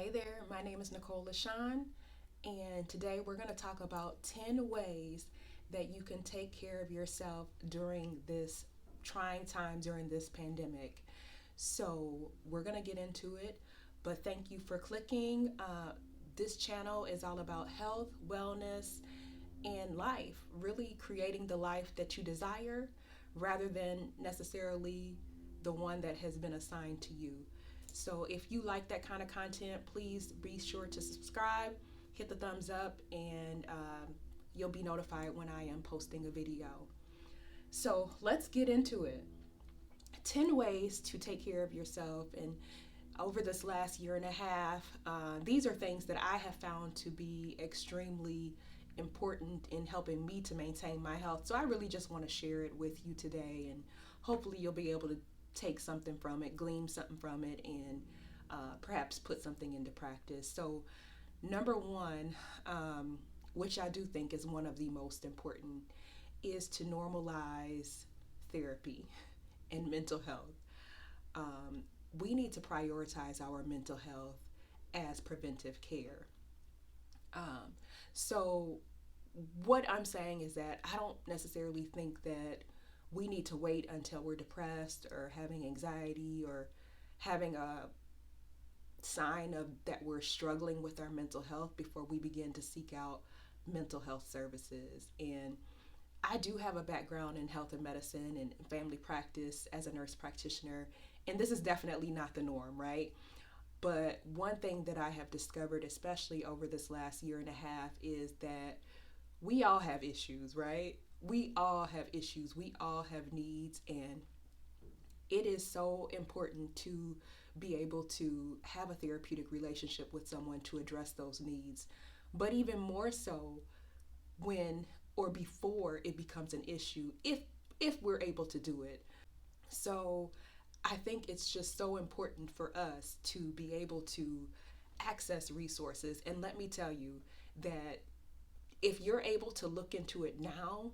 Hey there, my name is Nicole LaShawn, and today we're going to talk about 10 ways that you can take care of yourself during this trying time during this pandemic. So, we're going to get into it, but thank you for clicking. This channel is all about health, wellness, and life, really creating the life that you desire rather than necessarily the one that has been assigned to you. So if you like that kind of content, please be sure to subscribe, hit the thumbs up, and you'll be notified when I am posting a video. So let's get into it. 10 ways to take care of yourself. And over this last year and a half, these are things that I have found to be extremely important in helping me to maintain my health. So I really just want to share it with you today, and hopefully you'll be able to take something from it, glean something from it, and perhaps put something into practice. So, number one, which I do think is one of the most important, is to normalize therapy and mental health. Um, we need to prioritize our mental health as preventive care. Um, so, what I'm saying is that I don't necessarily think that we need to wait until we're depressed or having anxiety or having a sign of that we're struggling with our mental health before we begin to seek out mental health services. And I do have a background in health and medicine and family practice as a nurse practitioner, and this is definitely not the norm, right? But one thing that I have discovered, especially over this last year and a half, is that we all have issues, right? We all have issues, we all have needs, and it is so important to be able to have a therapeutic relationship with someone to address those needs. But even more so when or before it becomes an issue, if we're able to do it. So I think it's just so important for us to be able to access resources. And let me tell you that if you're able to look into it now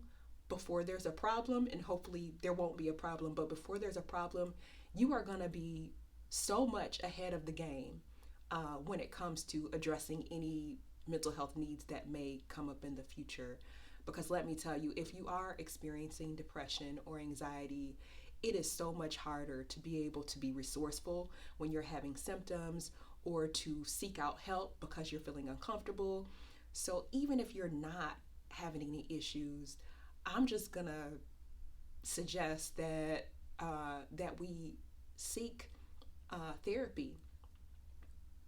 before there's a problem, and hopefully there won't be a problem, but before there's a problem, you are going to be so much ahead of the game when it comes to addressing any mental health needs that may come up in the future. Because let me tell you, if you are experiencing depression or anxiety, it is so much harder to be able to be resourceful when you're having symptoms or to seek out help because you're feeling uncomfortable. So even if you're not having any issues, I'm just gonna suggest that we seek therapy,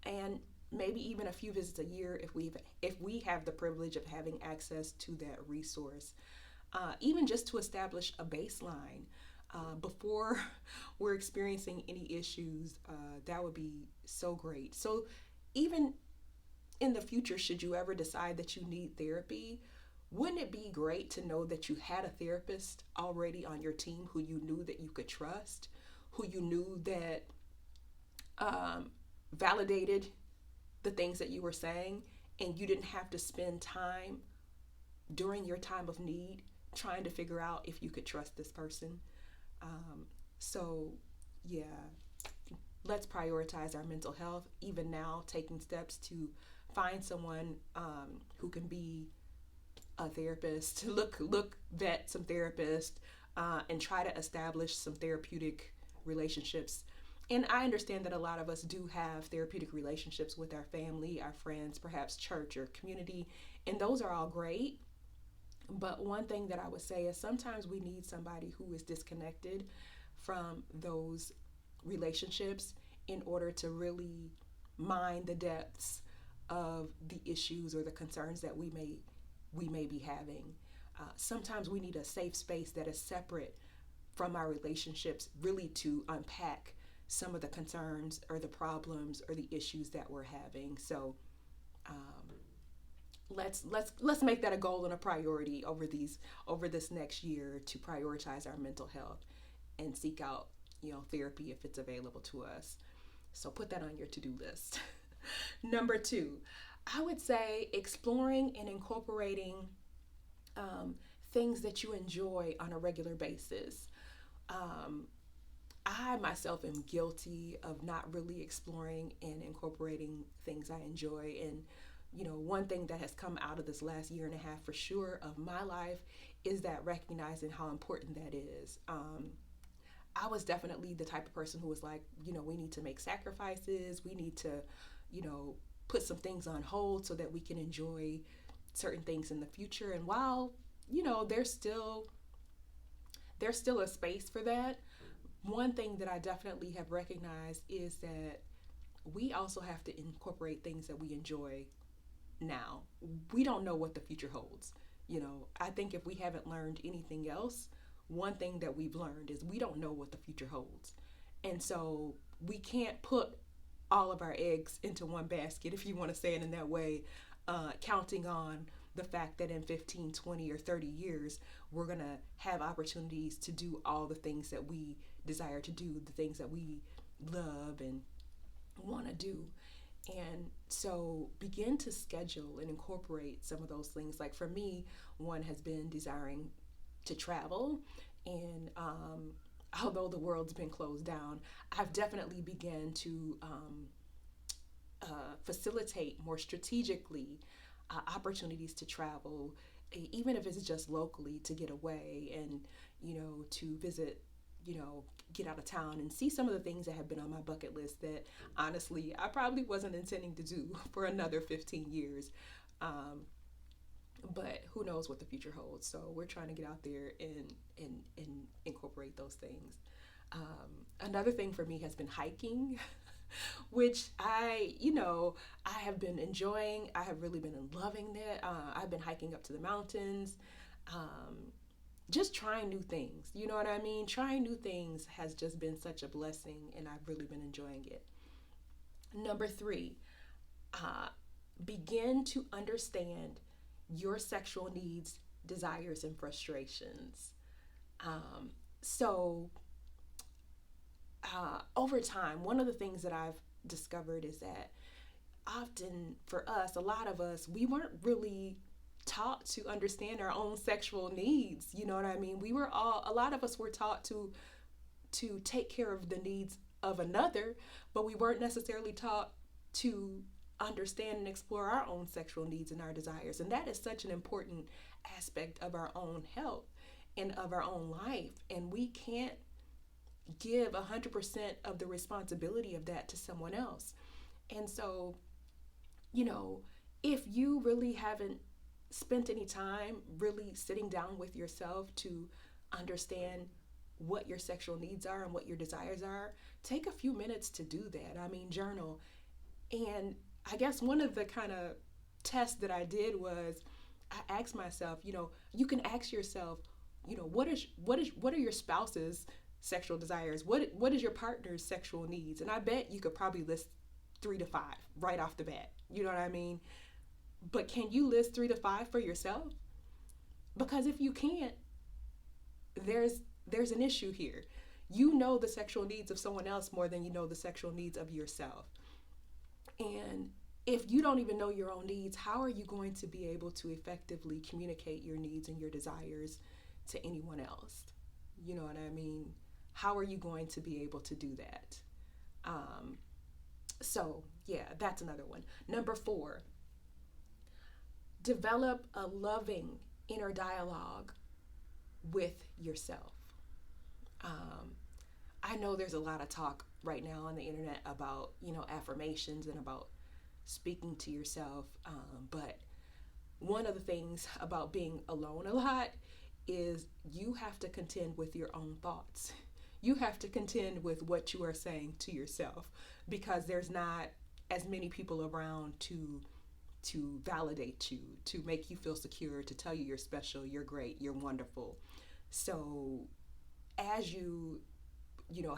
and maybe even a few visits a year if we have the privilege of having access to that resource. Even just to establish a baseline before we're experiencing any issues, that would be so great. So even in the future, should you ever decide that you need therapy, wouldn't it be great to know that you had a therapist already on your team who you knew that you could trust, who you knew that um, validated the things that you were saying, and you didn't have to spend time during your time of need trying to figure out if you could trust this person? So, yeah, let's prioritize our mental health, even now, taking steps to find someone who can be a therapist, vet some therapists, and try to establish some therapeutic relationships. And I understand that a lot of us do have therapeutic relationships with our family, our friends, perhaps church or community, and those are all great. But one thing that I would say is sometimes we need somebody who is disconnected from those relationships in order to really mine the depths of the issues or the concerns that we may be having. Sometimes we need a safe space that is separate from our relationships, really to unpack some of the concerns or the problems or the issues that we're having. So um, let's make that a goal and a priority over this next year to prioritize our mental health and seek out therapy if it's available to us. So put that on your to-do list. Number two, I would say exploring and incorporating um, things that you enjoy on a regular basis. Um, I myself am guilty of not really exploring and incorporating things I enjoy. And, one thing that has come out of this last year and a half for sure of my life is that recognizing how important that is. I was definitely the type of person who was like, we need to make sacrifices. We need to, you know, put some things on hold so that we can enjoy certain things in the future. And while, there's still a space for that, one thing that I definitely have recognized is that we also have to incorporate things that we enjoy now. We don't know what the future holds. I think if we haven't learned anything else, one thing that we've learned is we don't know what the future holds. And so we can't put all of our eggs into one basket, if you want to say it in that way, counting on the fact that in 15, 20, or 30 years, we're going to have opportunities to do all the things that we desire to do, the things that we love and want to do. And so begin to schedule and incorporate some of those things. Like for me, one has been desiring to travel. And although the world's been closed down, I've definitely begun to facilitate more strategically opportunities to travel, even if it's just locally, to get away and, to visit, get out of town and see some of the things that have been on my bucket list that honestly I probably wasn't intending to do for another 15 years. But who knows what the future holds. So we're trying to get out there and incorporate those things. Another thing for me has been hiking, which I have been enjoying. I have really been loving it. I've been hiking up to the mountains, just trying new things. You know what I mean? Trying new things has just been such a blessing, and I've really been enjoying it. Number three, uh, begin to understand your sexual needs, desires, and frustrations. Um, so, over time, one of the things that I've discovered is that often for us, a lot of us, we weren't really taught to understand our own sexual needs. You know what I mean? A lot of us were taught to take care of the needs of another, but we weren't necessarily taught to understand and explore our own sexual needs and our desires. And that is such an important aspect of our own health and of our own life. And we can't give 100% of the responsibility of that to someone else. And so, you know, if you really haven't spent any time really sitting down with yourself to understand what your sexual needs are and what your desires are, take a few minutes to do that. I mean, journal. And I guess one of the kind of tests that I did was I asked myself, you can ask yourself, what are your spouse's sexual desires? What is your partner's sexual needs? And I bet you could probably list 3 to 5 right off the bat. You know what I mean? But can you list 3 to 5 for yourself? Because if you can't, there's an issue here. You know the sexual needs of someone else more than you know the sexual needs of yourself. And if you don't even know your own needs, how are you going to be able to effectively communicate your needs and your desires to anyone else? You know what I mean? How are you going to be able to do that? So, yeah, that's another one. Number 4, develop a loving inner dialogue with yourself. I know there's a lot of talk right now on the internet about, affirmations and about speaking to yourself. But one of the things about being alone a lot is you have to contend with your own thoughts. You have to contend with what you are saying to yourself because there's not as many people around to validate you, to make you feel secure, to tell you you're special, you're great, you're wonderful. So as you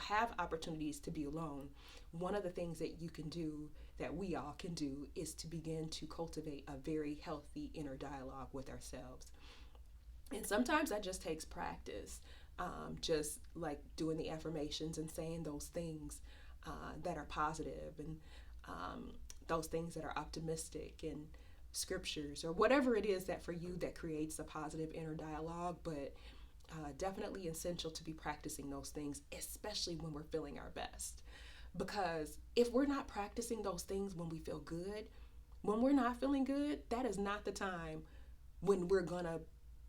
have opportunities to be alone, one of the things that you can do, that we all can do, is to begin to cultivate a very healthy inner dialogue with ourselves. And sometimes that just takes practice, just like doing the affirmations and saying those things that are positive and those things that are optimistic and scriptures or whatever it is that for you that creates a positive inner dialogue. But Definitely essential to be practicing those things, especially when we're feeling our best. Because if we're not practicing those things when we feel good, when we're not feeling good, that is not the time when we're gonna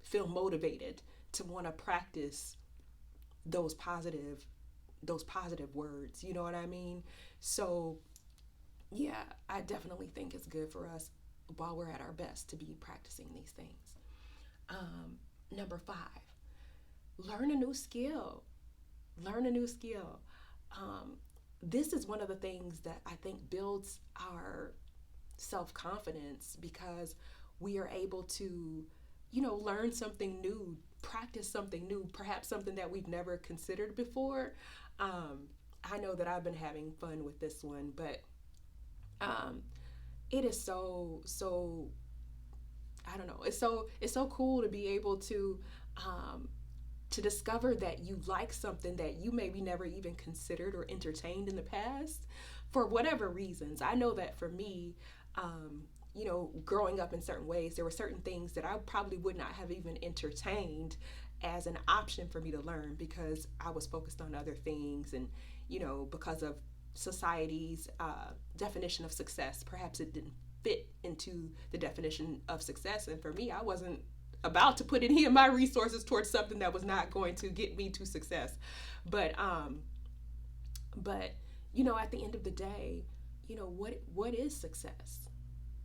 feel motivated to want to practice those positive those positive words. You know what I mean? So yeah, I definitely think it's good for us while we're at our best to be practicing these things. Number five, learn a new skill. Learn a new skill. Um, this is one of the things that I think builds our self confidence because we are able to, learn something new, practice something new, perhaps something that we've never considered before. Um, I know that I've been having fun with this one, but um, it is so I don't know. It's so cool to be able um, to discover that you like something that you maybe never even considered or entertained in the past for whatever reasons. I know that for me, growing up in certain ways, there were certain things that I probably would not have even entertained as an option for me to learn because I was focused on other things and, because of society's definition of success, perhaps it didn't fit into the definition of success. And for me, I wasn't about to put any of my resources towards something that was not going to get me to success. But but at the end of the day, what is success?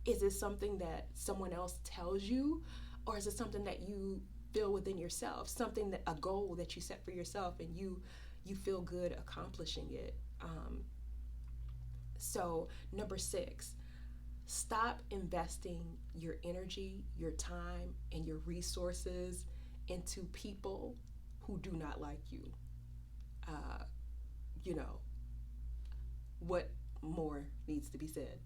Is it something that someone else tells you, or is it something that you feel within yourself? Something that a goal that you set for yourself and you feel good accomplishing it. So number 6, stop investing your energy, your time, and your resources into people who do not like you. Uh, you know, what more needs to be said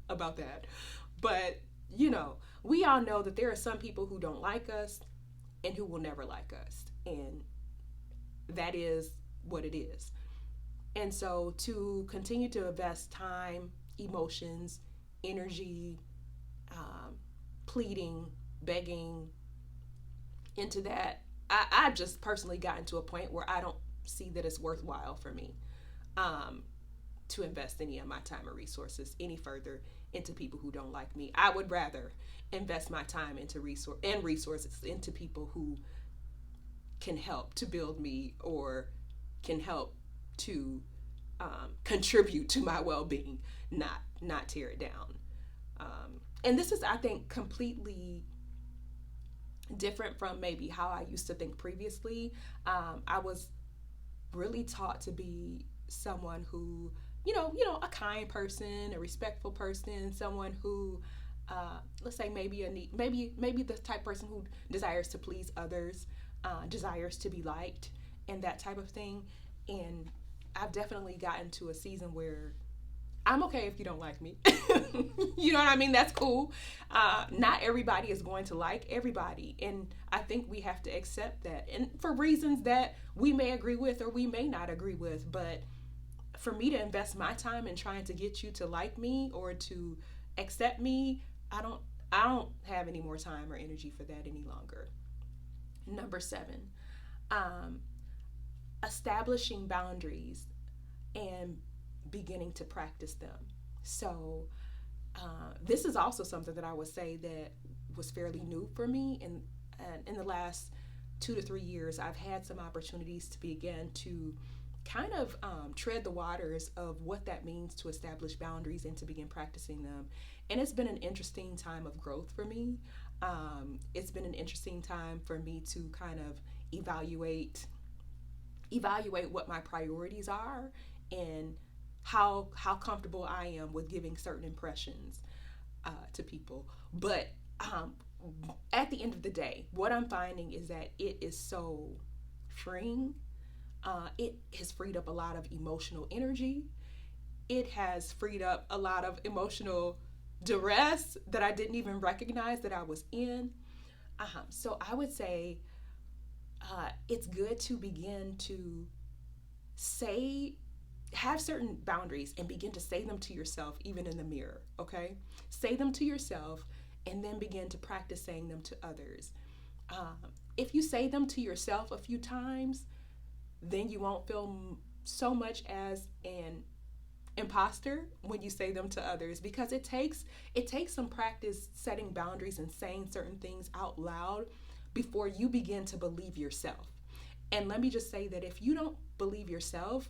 about that? But, we all know that there are some people who don't like us and who will never like us. And that is what it is. And so to continue to invest time, emotions, energy, um, pleading, begging into that, I've just personally gotten to a point where I don't see that it's worthwhile for me um, to invest any of my time or resources any further into people who don't like me. I would rather invest my time into resources into people who can help to build me or can help to contribute to my well-being, not tear it down. And this is, I think, completely different from maybe how I used to think previously. I was really taught to be someone who, a kind person, a respectful person, someone who, let's say maybe the type of person who desires to please others, desires to be liked, and that type of thing. And I've definitely gotten to a season where I'm okay if you don't like me. You know what I mean? That's cool. Not everybody is going to like everybody. And I think we have to accept that. And for reasons that we may agree with or we may not agree with. But for me to invest my time in trying to get you to like me or to accept me, I don't have any more time or energy for that any longer. Number 7, um, establishing boundaries and beginning to practice them. So this is also something that I would say that was fairly new for me. And in the last 2 to 3 years, I've had some opportunities to begin to kind of tread the waters of what that means to establish boundaries and to begin practicing them. And it's been an interesting time of growth for me. It's been an interesting time for me to kind of evaluate what my priorities are and how comfortable I am with giving certain impressions to people. But at the end of the day, what I'm finding is that it is so freeing. It has freed up a lot of emotional energy. It has freed up a lot of emotional duress that I didn't even recognize that I was in. So I would say it's good to begin to have certain boundaries and begin to say them to yourself, even in the mirror, okay? Say them to yourself and then begin to practice saying them to others. if you say them to yourself a few times, then you won't feel so much as an imposter when you say them to others, because it takes some practice setting boundaries and saying certain things out loud before you begin to believe yourself. And let me just say that if you don't believe yourself,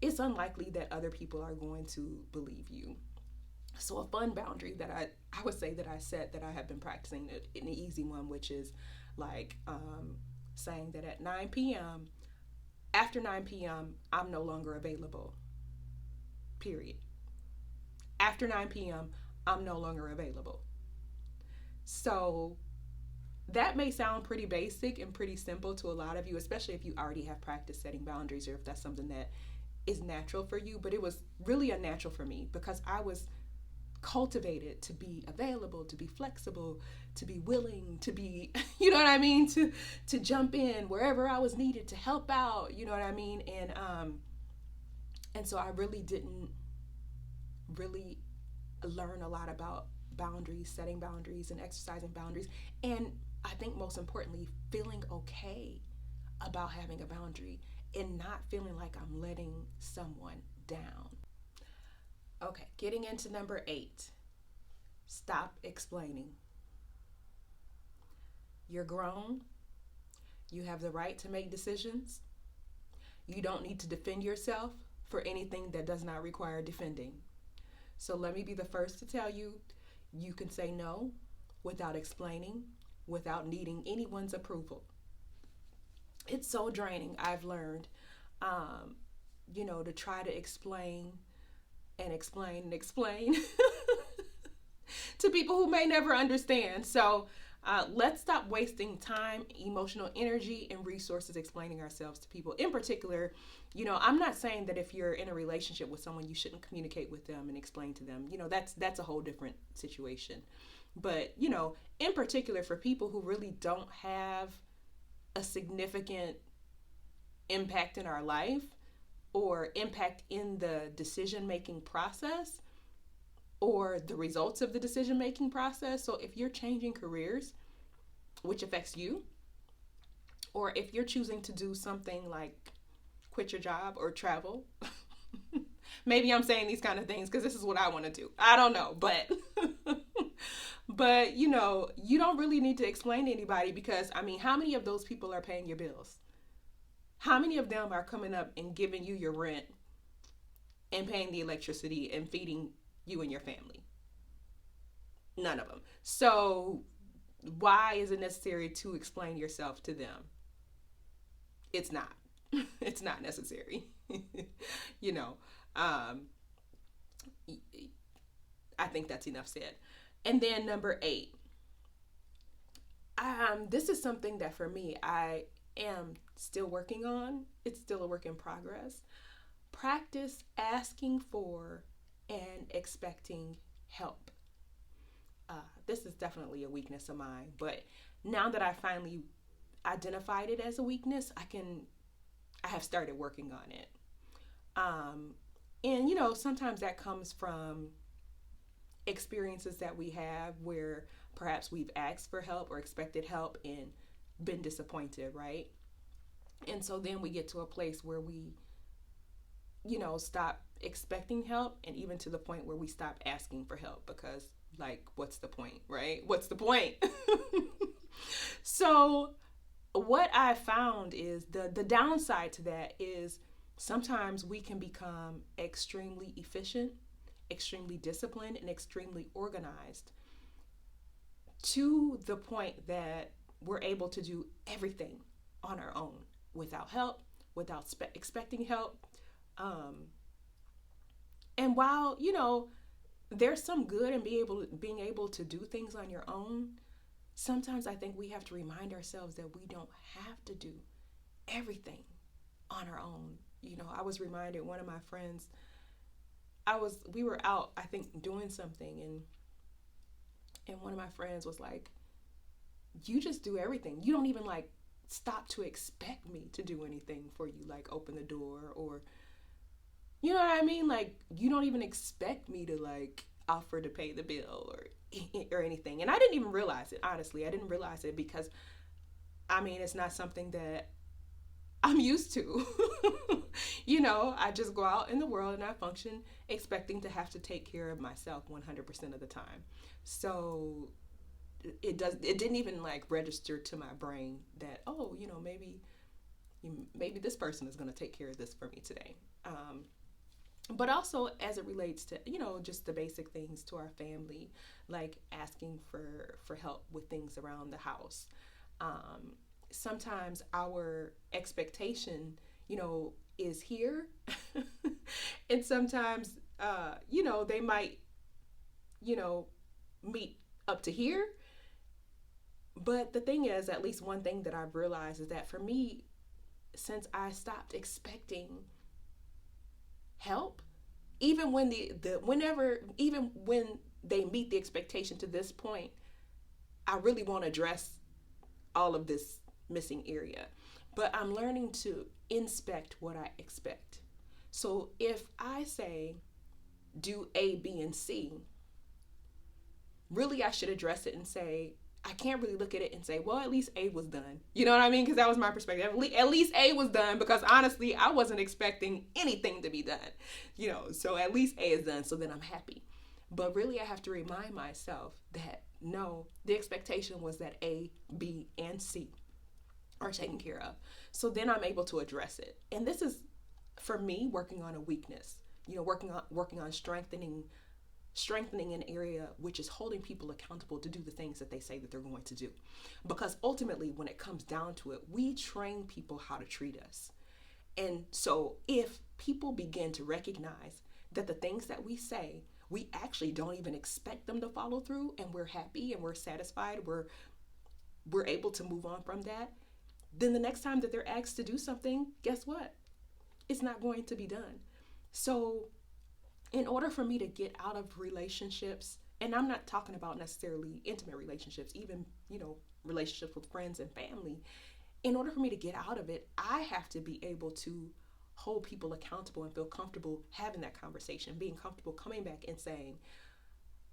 it's unlikely that other people are going to believe you. So a fun boundary that I would say that I set, that I have been practicing, an easy one, which is like saying that at 9 p.m., after 9 p.m., I'm no longer available. Period. After 9 p.m., I'm no longer available. So that may sound pretty basic and pretty simple to a lot of you, especially if you already have practiced setting boundaries or if that's something that is natural for you. But it was really unnatural for me because I was cultivated to be available, to be flexible, to be willing, to be, you know what I mean, to jump in wherever I was needed to help out, you know what I mean? And so I really didn't really learn a lot about boundaries, setting boundaries and exercising boundaries. And I think most importantly, feeling okay about having a boundary and not feeling like I'm letting someone down. Okay, getting into number 8. Stop explaining. You're grown. You have the right to make decisions. You don't need to defend yourself for anything that does not require defending. So let me be the first to tell you, you can say no without explaining, without needing anyone's approval. It's so draining, I've learned, to try to explain and explain and explain to people who may never understand. So let's stop wasting time, emotional energy, and resources explaining ourselves to people. In particular, I'm not saying that if you're in a relationship with someone, you shouldn't communicate with them and explain to them. That's a whole different situation. But, in particular for people who really don't have a significant impact in our life or impact in the decision-making process or the results of the decision-making process. So if you're changing careers, which affects you, or if you're choosing to do something like quit your job or travel, maybe I'm saying these kind of things because this is what I want to do. I don't know, but you don't really need to explain to anybody because, how many of those people are paying your bills? How many of them are coming up and giving you your rent and paying the electricity and feeding you and your family? None of them. So why is it necessary to explain yourself to them? It's not. It's not necessary. I think that's enough said. And then number 8. This is something that for me, I am still working on. It's still a work in progress. Practice asking for and expecting help. This is definitely a weakness of mine, but now that I finally identified it as a weakness, I have started working on it. And sometimes that comes from experiences that we have where perhaps we've asked for help or expected help and been disappointed, right? And so then we get to a place where we, stop expecting help, and even to the point where we stop asking for help because, what's the point, right? What's the point? So what I found is the downside to that is sometimes we can become extremely efficient, extremely disciplined, and extremely organized to the point that we're able to do everything on our own without help, without expecting help. And while, there's some good in being able to do things on your own, sometimes I think we have to remind ourselves that we don't have to do everything on our own. I was reminded, one of my friends, we were out, I think, doing something, and one of my friends was like, you just do everything. You don't even stop to expect me to do anything for you, like open the door or, you know what I mean? You don't even expect me to offer to pay the bill or anything. And I didn't even realize it, honestly. I didn't realize it because I mean, it's not something that I'm used to. I just go out in the world and I function expecting to have to take care of myself 100% of the time. So it didn't even like register to my brain that, oh, maybe this person is going to take care of this for me today. But also as it relates to just the basic things to our family, like asking for help with things around the house. um, Sometimes our expectation is here. And sometimes they might you know meet up to here. But the thing is, at least one thing that I've realized is that for me, since I stopped expecting help, even when even when they meet the expectation to this point, I really want to address all of this missing area. But I'm learning to inspect what I expect. So if I say do A, B, and C, really I should address it and say, I can't really look at it and say, well, at least A was done. You know what I mean? Because that was my perspective. At least A was done, because honestly, I wasn't expecting anything to be done. So at least A is done. So then I'm happy. But really, I have to remind myself that no, the expectation was that A, B, and C are taken care of. So then I'm able to address it. And this is, for me, working on a weakness. Working on strengthening an area which is holding people accountable to do the things that they say that they're going to do. Because ultimately, when it comes down to it, we train people how to treat us. And so if people begin to recognize that the things that we say, we actually don't even expect them to follow through, and we're happy and we're satisfied, we're able to move on from that, then the next time that they're asked to do something, guess what? It's not going to be done. So in order for me to get out of relationships, and I'm not talking about necessarily intimate relationships, even, relationships with friends and family, in order for me to get out of it, I have to be able to hold people accountable and feel comfortable having that conversation, being comfortable coming back and saying,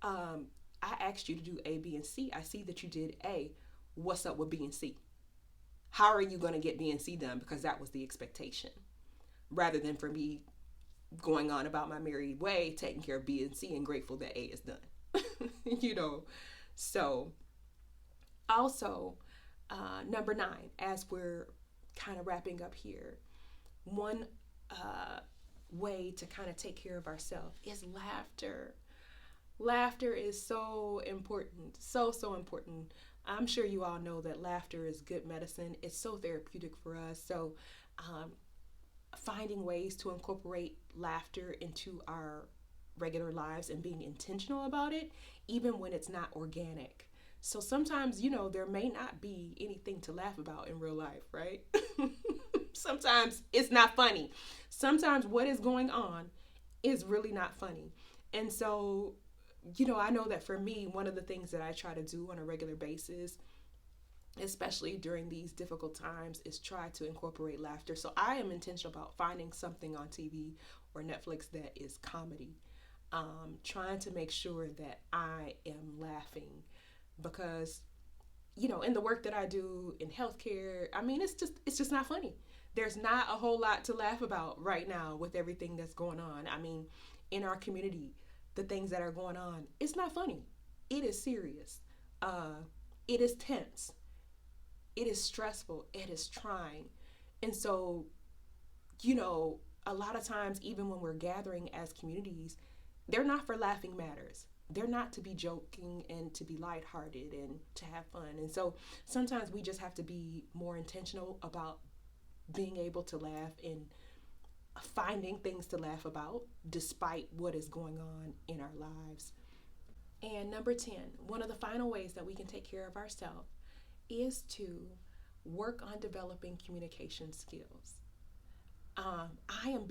I asked you to do A, B, and C. I see that you did A. What's up with B and C? How are you going to get B and C done? Because that was the expectation. Rather than for me going on about my merry way, taking care of B and C and grateful that A is done. So also, number 9, as we're kind of wrapping up here, one way to kind of take care of ourselves is laughter. Laughter is so important, so important. I'm sure you all know that laughter is good medicine. It's so therapeutic for us. So finding ways to incorporate laughter into our regular lives and being intentional about it, even when it's not organic. So sometimes, there may not be anything to laugh about in real life, right? Sometimes it's not funny. Sometimes what is going on is really not funny. And so, I know that for me, one of the things that I try to do on a regular basis, especially during these difficult times, is try to incorporate laughter. So I am intentional about finding something on TV or Netflix that is comedy, trying to make sure that I am laughing, because in the work that I do in healthcare, I mean, it's just not funny. There's not a whole lot to laugh about right now with everything that's going on. I mean, in our community, the things that are going on, it's not funny. It is serious. It is tense. It is stressful. It is trying. And so, a lot of times, even when we're gathering as communities, they're not for laughing matters. They're not to be joking and to be lighthearted and to have fun. And so sometimes we just have to be more intentional about being able to laugh and finding things to laugh about despite what is going on in our lives. And number 10, one of the final ways that we can take care of ourselves is to work on developing communication skills. I am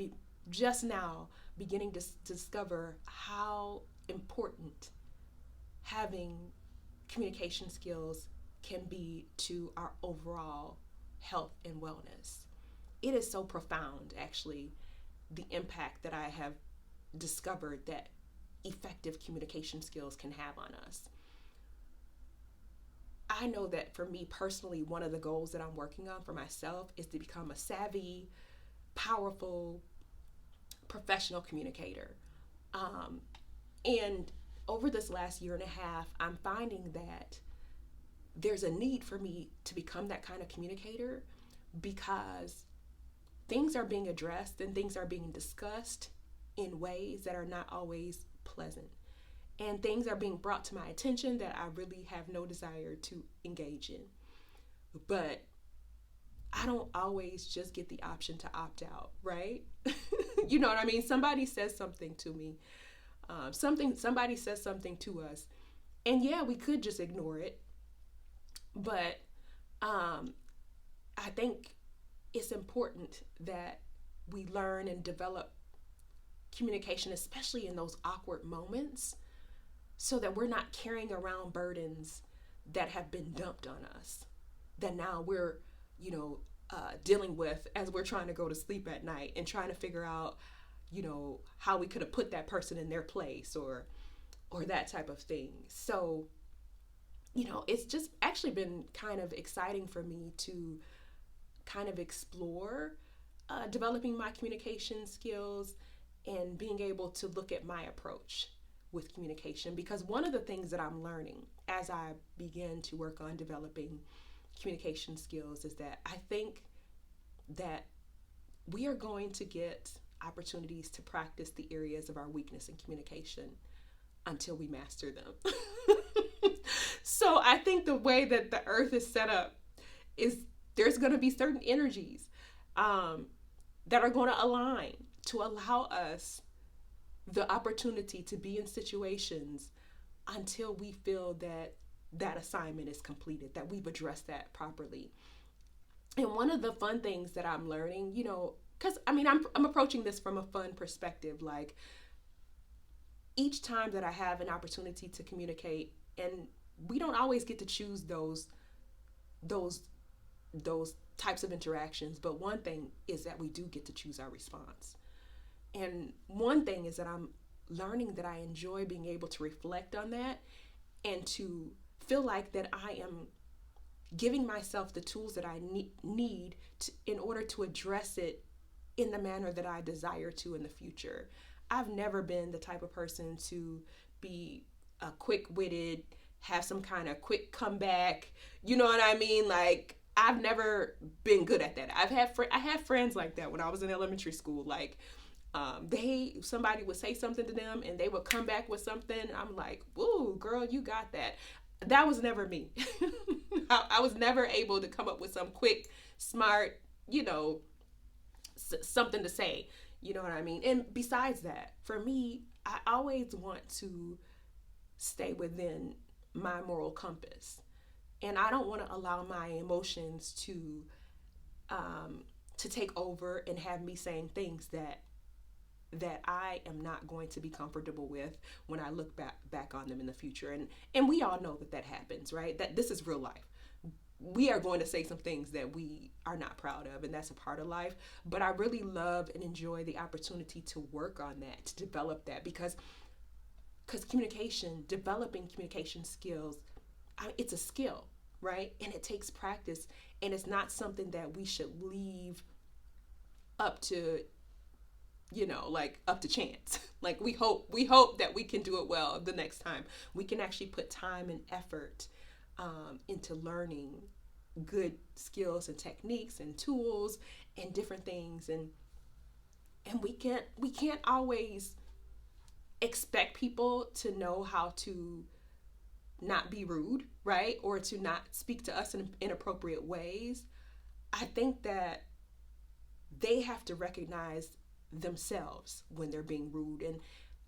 just now beginning to discover how important having communication skills can be to our overall health and wellness. It is so profound, actually, the impact that I have discovered that effective communication skills can have on us. I know that for me personally, one of the goals that I'm working on for myself is to become a savvy, powerful, professional communicator. Um, and over this last year and a half, I'm finding that there's a need for me to become that kind of communicator because things are being addressed and things are being discussed in ways that are not always pleasant. And things are being brought to my attention that I really have no desire to engage in. But I don't always just get the option to opt out, right? You know what I mean? Somebody says something to me, somebody says something to us, and yeah, we could just ignore it. But I think it's important that we learn and develop communication, especially in those awkward moments, so that we're not carrying around burdens that have been dumped on us, that now we're, dealing with as we're trying to go to sleep at night and trying to figure out, how we could have put that person in their place or that type of thing. So, it's just actually been kind of exciting for me to kind of explore developing my communication skills and being able to look at my approach with communication, because one of the things that I'm learning as I begin to work on developing communication skills is that I think that we are going to get opportunities to practice the areas of our weakness in communication until we master them. So I think the way that the earth is set up is there's going to be certain energies that are going to align to allow us the opportunity to be in situations until we feel that that assignment is completed, that we've addressed that properly. And one of the fun things that I'm learning, because I'm approaching this from a fun perspective. Like each time that I have an opportunity to communicate, and we don't always get to choose those types of interactions, but one thing is that we do get to choose our response. And one thing is that I'm learning that I enjoy being able to reflect on that and to feel like that I am giving myself the tools that I need in order to address it in the manner that I desire to in the future. I've never been the type of person to be a quick-witted, have some kind of quick comeback. You know what I mean? Like, I've never been good at that. I had friends like that when I was in elementary school. Like, somebody would say something to them and they would come back with something. I'm like, "Woo, girl, you got that." That was never me. I was never able to come up with some quick, smart, something to say. You know what I mean? And besides that, for me, I always want to stay within my moral compass. And I don't want to allow my emotions to take over and have me saying things that I am not going to be comfortable with when I look back on them in the future. And we all know that happens, right? That this is real life. We are going to say some things that we are not proud of, and that's a part of life. But I really love and enjoy the opportunity to work on that, to develop that, because developing communication skills, it's a skill, right? And it takes practice, and it's not something that we should leave up to up to chance. Like we hope that we can do it well the next time. We can actually put time and effort into learning good skills and techniques and tools and different things, and we can't always expect people to know how to not be rude, right? Or to not speak to us in inappropriate ways. I think that they have to recognize themselves when they're being rude, and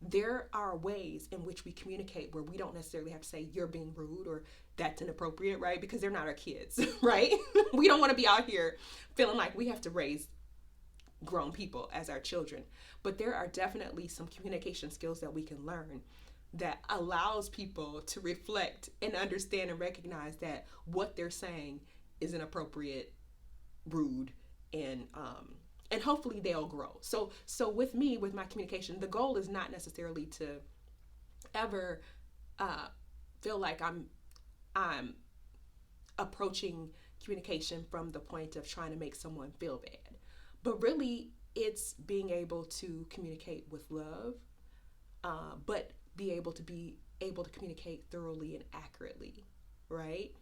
there are ways in which we communicate where we don't necessarily have to say you're being rude or that's inappropriate, right? Because they're not our kids, right? We don't want to be out here feeling like we have to raise grown people as our children. But there are definitely some communication skills that we can learn that allows people to reflect and understand and recognize that what they're saying is inappropriate, rude, and hopefully they'll grow. So with me, with my communication, the goal is not necessarily to ever feel like I'm approaching communication from the point of trying to make someone feel bad. But really, it's being able to communicate with love, but be able to communicate thoroughly and accurately, right?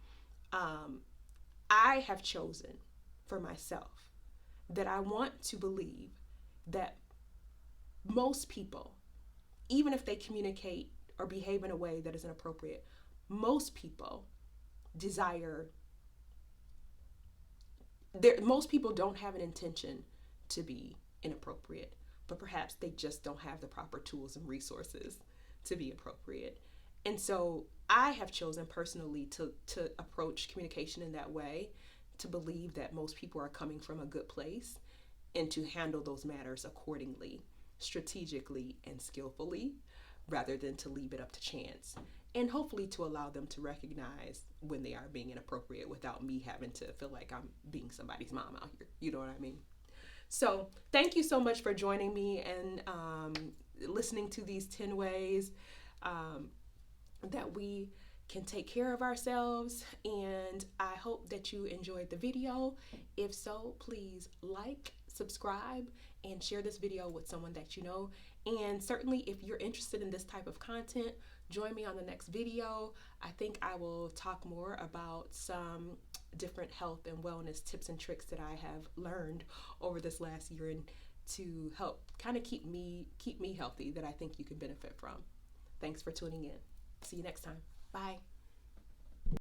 Um, I have chosen for myself that I want to believe that most people, even if they communicate or behave in a way that is inappropriate, most people desire, most people don't have an intention to be inappropriate, but perhaps they just don't have the proper tools and resources to be appropriate. And so I have chosen personally to approach communication in that way, to believe that most people are coming from a good place and to handle those matters accordingly, strategically and skillfully, rather than to leave it up to chance. And hopefully to allow them to recognize when they are being inappropriate without me having to feel like I'm being somebody's mom out here. You know what I mean? So thank you so much for joining me and listening to these 10 ways um, that we can take care of ourselves. And I hope that you enjoyed the video. If so, please like, subscribe, and share this video with someone that you know. And certainly if you're interested in this type of content, join me on the next video. I think I will talk more about some different health and wellness tips and tricks that I have learned over this last year, and to help kind of keep me healthy, that I think you can benefit from. Thanks for tuning in. See you next time. Bye.